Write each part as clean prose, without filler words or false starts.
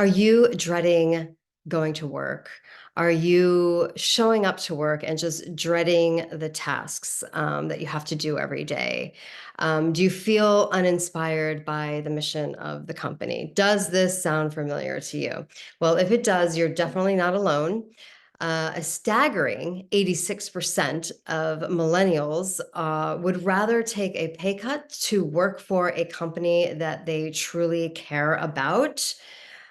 Are you dreading going to work? Are you showing up to work and just dreading the tasks that you have to do every day? Do you feel uninspired by the mission of the company? Does this sound familiar to you? Well, if it does, you're definitely not alone. A staggering 86% of millennials would rather take a pay cut to work for a company that they truly care about.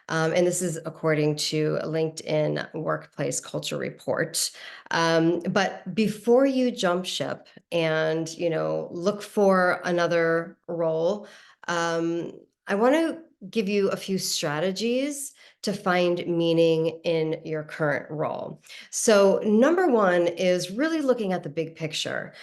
And this is according to a LinkedIn Workplace Culture Report. But before you jump ship and look for another role, I want to give you a few strategies to find meaning in your current role. So, number one is really looking at the big picture.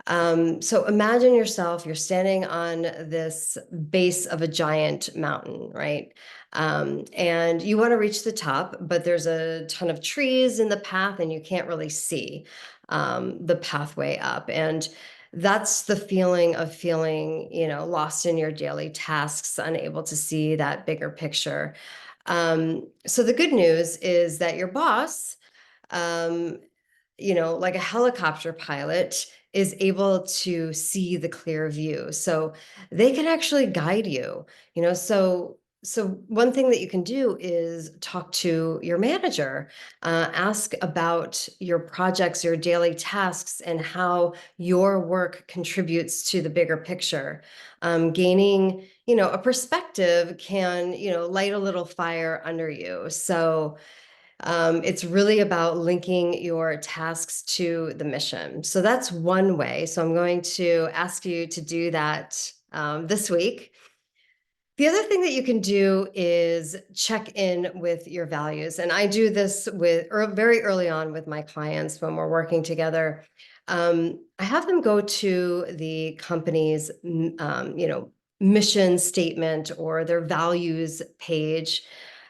So imagine yourself, you're standing on this base of a giant mountain, right? And you want to reach the top, but there's a ton of trees in the path and you can't really see the pathway up. And that's the feeling of feeling, lost in your daily tasks, unable to see that bigger picture. So the good news is that your boss, um, like a helicopter pilot, is able to see the clear view. So they can actually guide you, so one thing that you can do is talk to your manager, ask about your projects, your daily tasks, and how your work contributes to the bigger picture. Gaining, a perspective can, light a little fire under you. So it's really about linking your tasks to the mission. So that's one way. So I'm going to ask you to do that this week. The other thing that you can do is check in with your values. And I do this very early on with my clients when we're working together. I have them go to the company's, mission statement or their values page.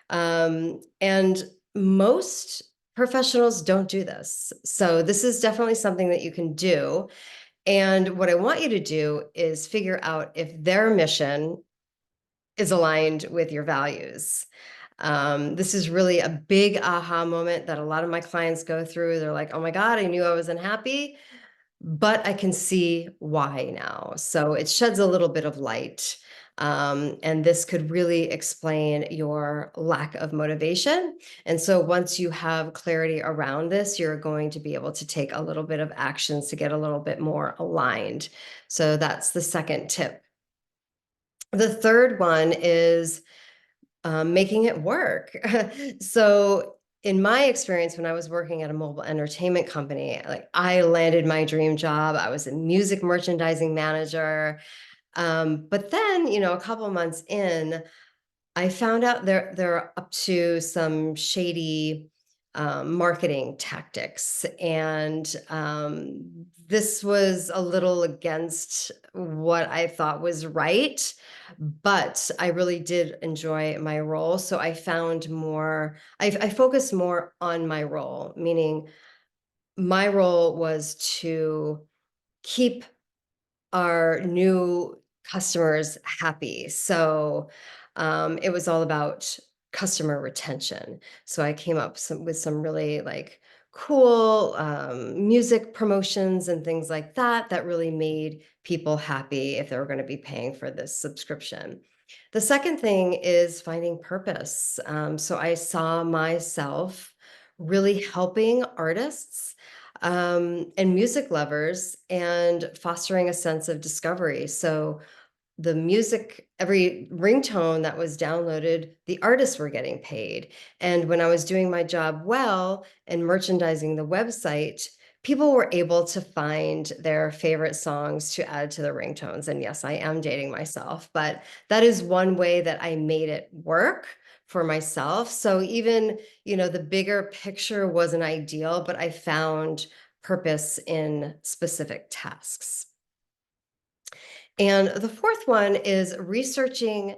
And most professionals don't do this. So this is definitely something that you can do. And what I want you to do is figure out if their mission is aligned with your values. This is really a big aha moment that a lot of my clients go through. They're like, oh my God, I knew I was unhappy, but I can see why now. So it sheds a little bit of light. And this could really explain your lack of motivation. And so once you have clarity around this, you're going to be able to take a little bit of actions to get a little bit more aligned. So that's the second tip. The third one is making it work. So in my experience, when I was working at a mobile entertainment company, like I landed my dream job. I was a music merchandising manager. But then, a couple months in, I found out they're up to some shady marketing tactics, and this was a little against what I thought was right, but I really did enjoy my role. So I found more. I focused more on my role, meaning my role was to keep our new customers happy. So it was all about customer retention. So I came up with some really cool music promotions and things like that that really made people happy if they were going to be paying for this subscription. The second thing is finding purpose. So I saw myself really helping artists and music lovers and fostering a sense of discovery. So the music, every ringtone that was downloaded, the artists were getting paid. And when I was doing my job well and merchandising the website, people were able to find their favorite songs to add to the ringtones. And yes, I am dating myself, but that is one way that I made it work for myself. So even, the bigger picture wasn't ideal, but I found purpose in specific tasks. And the fourth one is researching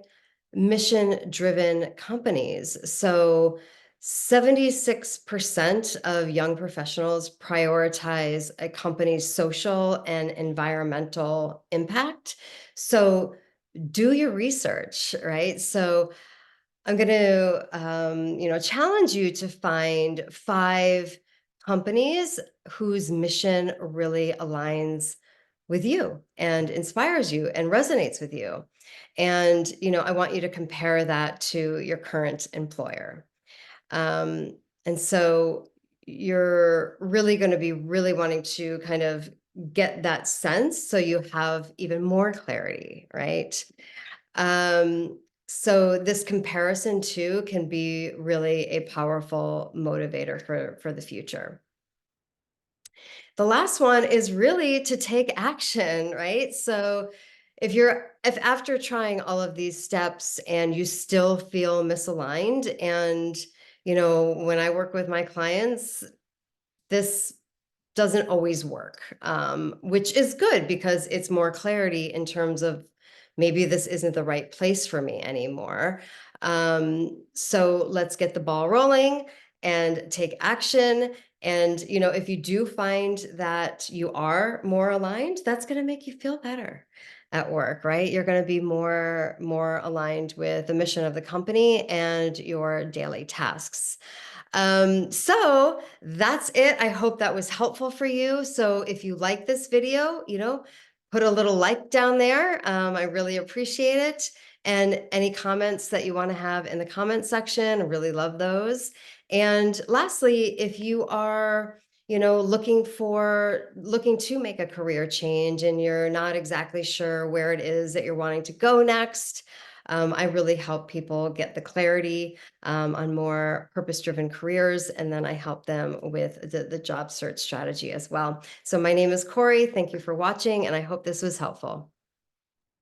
mission-driven companies. So 76% of young professionals prioritize a company's social and environmental impact. So do your research, right? So I'm going to, challenge you to find 5 companies whose mission really aligns with you and inspires you and resonates with you. And, I want you to compare that to your current employer. Um, and so you're really going to be really wanting to kind of get that sense so you have even more clarity, right? So this comparison too can be really a powerful motivator for the future. The last one is really to take action, right? So if after trying all of these steps and you still feel misaligned, and when I work with my clients, this doesn't always work, which is good because it's more clarity in terms of maybe this isn't the right place for me anymore. So let's get the ball rolling and take action. And, if you do find that you are more aligned, that's going to make you feel better at work, right? You're going to be more aligned with the mission of the company and your daily tasks. So that's it. I hope that was helpful for you. So if you like this video, put a little like down there. I really appreciate it. And any comments that you want to have in the comment section, I really love those. And lastly, if you are, looking to make a career change and you're not exactly sure where it is that you're wanting to go next, I really help people get the clarity on more purpose-driven careers, and then I help them with the job search strategy as well. So my name is Kori. Thank you for watching, and I hope this was helpful.